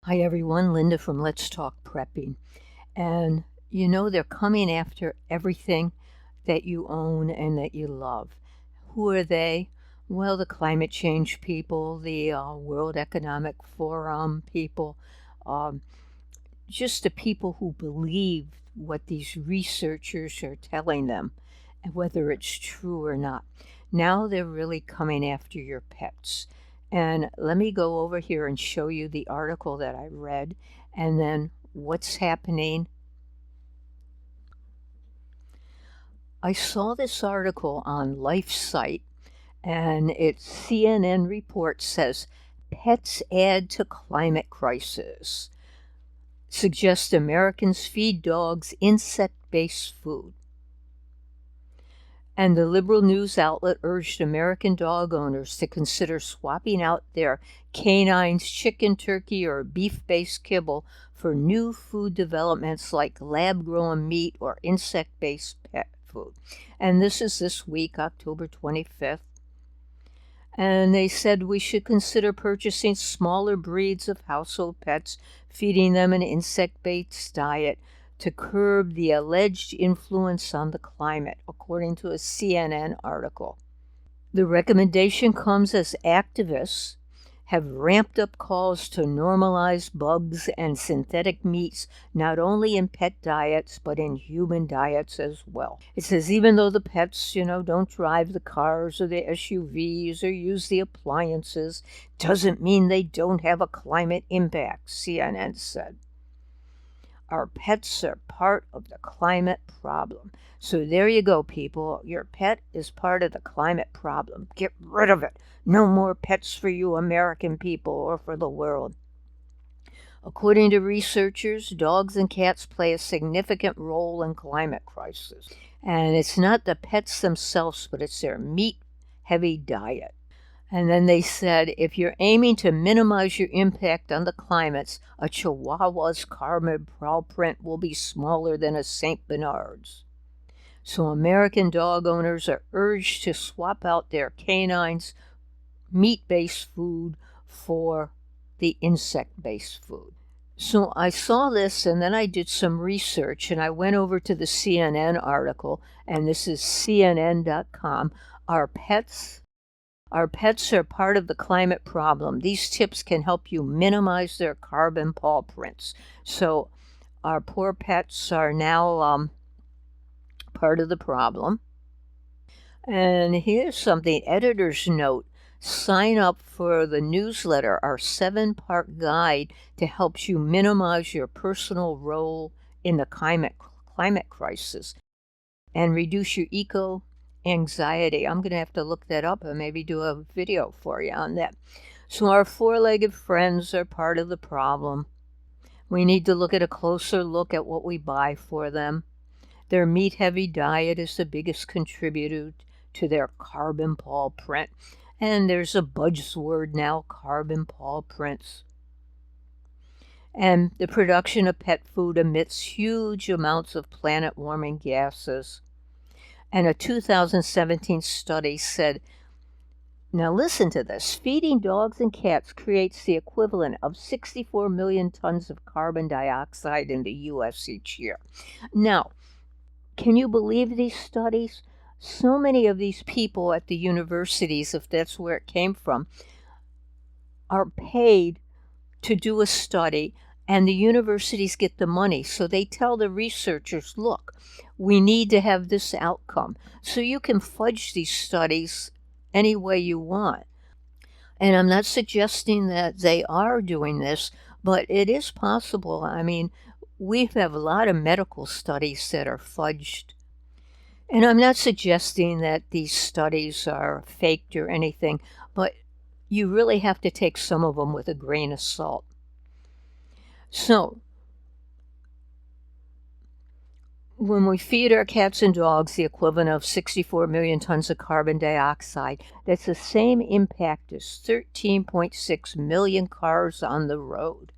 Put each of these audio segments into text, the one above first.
Hi everyone, Linda from Let's Talk Prepping. And they're coming after everything that you own and that you love. Who are they? Well, the climate change people, the World Economic Forum people, um, just the people who believe what these researchers are telling them, and whether it's true or not. Now they're really coming after your pets. And let me go over here and show you the article that I read and then what's happening. I saw this article on LifeSite, and its CNN report says pets add to climate crisis. Suggests Americans feed dogs insect-based food. And the liberal news outlet urged American dog owners to consider swapping out their canines, chicken, turkey, or beef-based kibble for new food developments like lab-grown meat or insect-based pet food. And this is this week, October 25th. And they said we should consider purchasing smaller breeds of household pets, feeding them an insect-based diet to curb the alleged influence on the climate, according to a CNN article. The recommendation comes as activists have ramped up calls to normalize bugs and synthetic meats, not only in pet diets, but in human diets as well. It says even though the pets, don't drive the cars or the SUVs or use the appliances, doesn't mean they don't have a climate impact, CNN said. Our pets are part of the climate problem. So there you go, people. Your pet is part of the climate problem. Get rid of it. No more pets for you American people or for the world. According to researchers, dogs and cats play a significant role in climate crisis. And it's not the pets themselves, but it's their meat-heavy diet. And then they said, if you're aiming to minimize your impact on the climates, a Chihuahua's carbon footprint will be smaller than a St. Bernard's. So American dog owners are urged to swap out their canines' meat-based food for the insect-based food. So I saw this and then I did some research and I went over to the CNN article, and this is CNN.com. Our pets are part of the climate problem. These tips can help you minimize their carbon footprints. So our poor pets are now part of the problem. And here's something, editor's note. Sign up for the newsletter, our 7-part guide to help you minimize your personal role in the climate crisis and reduce your anxiety. I'm going to have to look that up and maybe do a video for you on that. So our four-legged friends are part of the problem. We need to look at a closer look at what we buy for them. Their meat-heavy diet is the biggest contributor to their carbon footprint. And there's a buzzword now, carbon footprints. And the production of pet food emits huge amounts of planet-warming gases. And a 2017 study said, now listen to this, feeding dogs and cats creates the equivalent of 64 million tons of carbon dioxide in the U.S. each year. Now, can you believe these studies? So many of these people at the universities, if that's where it came from, are paid to do a study, and the universities get the money. So they tell the researchers, look, we need to have this outcome. So you can fudge these studies any way you want. And I'm not suggesting that they are doing this, but it is possible. I mean, we have a lot of medical studies that are fudged. And I'm not suggesting that these studies are faked or anything, but you really have to take some of them with a grain of salt. So, when we feed our cats and dogs the equivalent of 64 million tons of carbon dioxide, that's the same impact as 13.6 million cars on the road.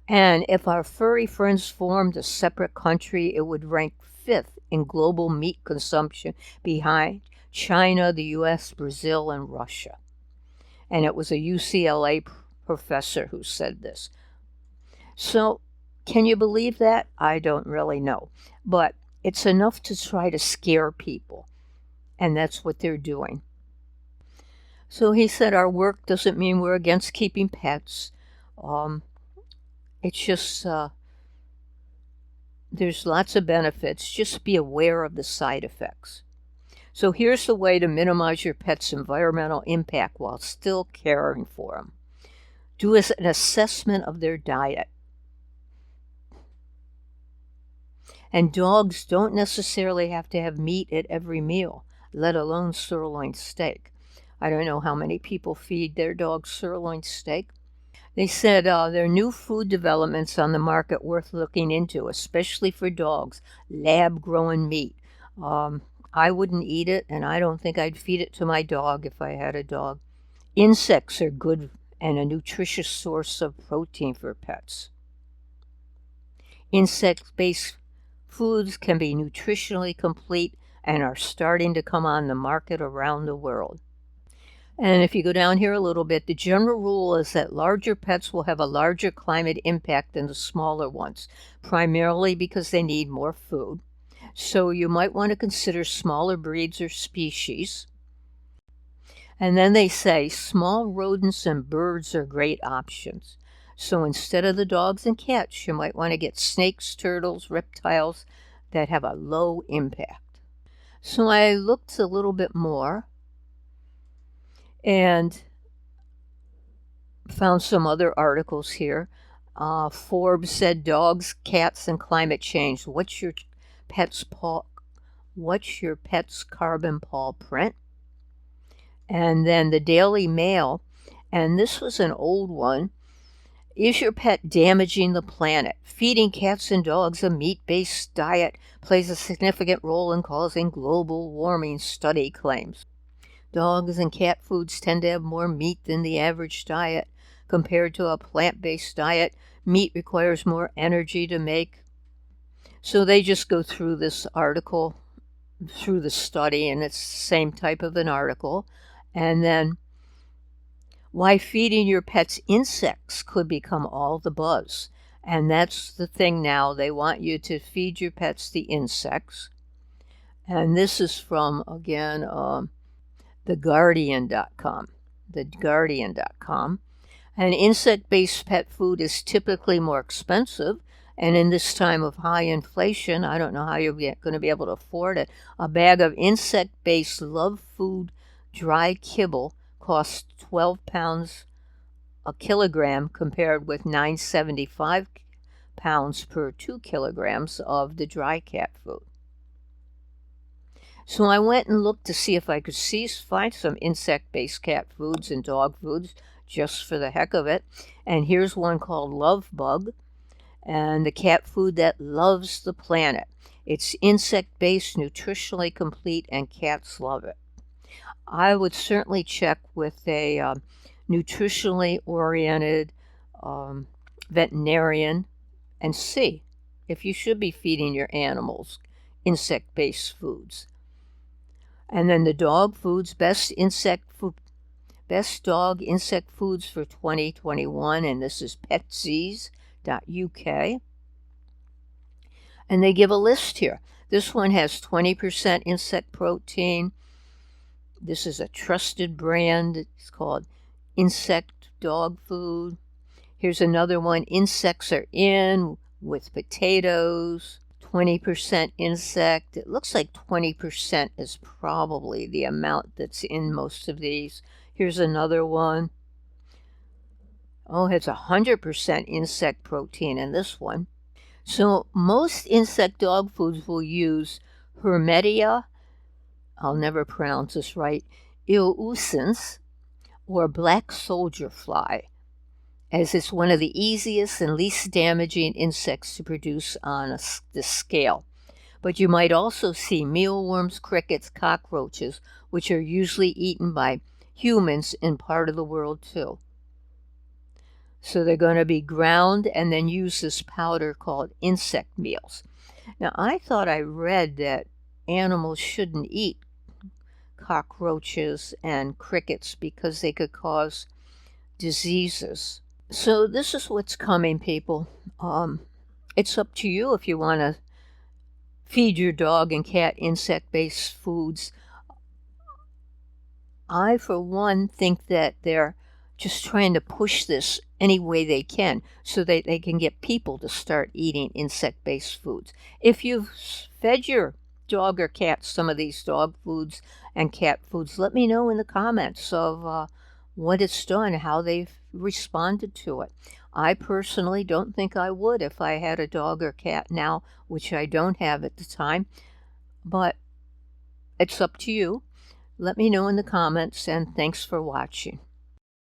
And if our furry friends formed a separate country, it would rank 5th in global meat consumption behind China, the US, Brazil, and Russia. And it was a UCLA professor who said this. So, can you believe that? I don't really know. But it's enough to try to scare people, and that's what they're doing. So he said our work doesn't mean we're against keeping pets. It's just there's lots of benefits. Just be aware of the side effects. So here's the way to minimize your pet's environmental impact while still caring for them. Do an assessment of their diet. And dogs don't necessarily have to have meat at every meal, let alone sirloin steak. I don't know how many people feed their dogs sirloin steak. They said there are new food developments on the market worth looking into, especially for dogs, lab-grown meat. I wouldn't eat it, and I don't think I'd feed it to my dog if I had a dog. Insects are good and a nutritious source of protein for pets. Insect-based foods can be nutritionally complete and are starting to come on the market around the world. And if you go down here a little bit, the general rule is that larger pets will have a larger climate impact than the smaller ones, primarily because they need more food. So you might want to consider smaller breeds or species. And then they say small rodents and birds are great options. So instead of the dogs and cats, you might want to get snakes, turtles, reptiles that have a low impact. So I looked a little bit more and found some other articles here. Forbes said dogs, cats, and climate change. What's your pet's carbon paw print? And then the Daily Mail, and this was an old one. Is your pet damaging the planet? Feeding cats and dogs a meat-based diet plays a significant role in causing global warming, study claims. Dogs and cat foods tend to have more meat than the average diet. Compared to a plant-based diet, meat requires more energy to make. So they just go through this article, through the study, and it's the same type of an article. And then why feeding your pets insects could become all the buzz. And that's the thing now. They want you to feed your pets the insects. And this is from, again, theguardian.com. Theguardian.com. And insect-based pet food is typically more expensive. And in this time of high inflation, I don't know how you're going to be able to afford it. A bag of insect-based Love Food dry kibble costs 12 pounds a kilogram compared with £9.75 per 2 kilograms of the dry cat food. So I went and looked to see if I could find some insect-based cat foods and dog foods just for the heck of it. And here's one called Love Bug, and the cat food that loves the planet. It's insect-based, nutritionally complete, and cats love it. I would certainly check with a nutritionally oriented veterinarian and see if you should be feeding your animals insect-based foods. And then the dog foods, best dog insect foods for 2021, and this is petseas.uk. And they give a list here. This one has 20% insect protein. This is a trusted brand. It's called Insect Dog Food. Here's another one. Insects are in with potatoes. 20% insect. It looks like 20% is probably the amount that's in most of these. Here's another one. Oh, it's 100% insect protein in this one. So most insect dog foods will use Hermetia, I'll never pronounce this right, Iucens, or black soldier fly, as it's one of the easiest and least damaging insects to produce on this scale. But you might also see mealworms, crickets, cockroaches, which are usually eaten by humans in part of the world too. So they're going to be ground and then use this powder called insect meals. Now, I thought I read that animals shouldn't eat cockroaches and crickets because they could cause diseases. So this is what's coming, people. It's up to you if you want to feed your dog and cat insect-based foods. I, for one, think that they're just trying to push this any way they can so that they can get people to start eating insect-based foods. If you've fed your dog or cat some of these dog foods and cat foods, let me know in the comments of what it's done, how they've responded to it. I personally don't think I would if I had a dog or cat now, which I don't have at the time, but it's up to you. Let me know in the comments, and thanks for watching.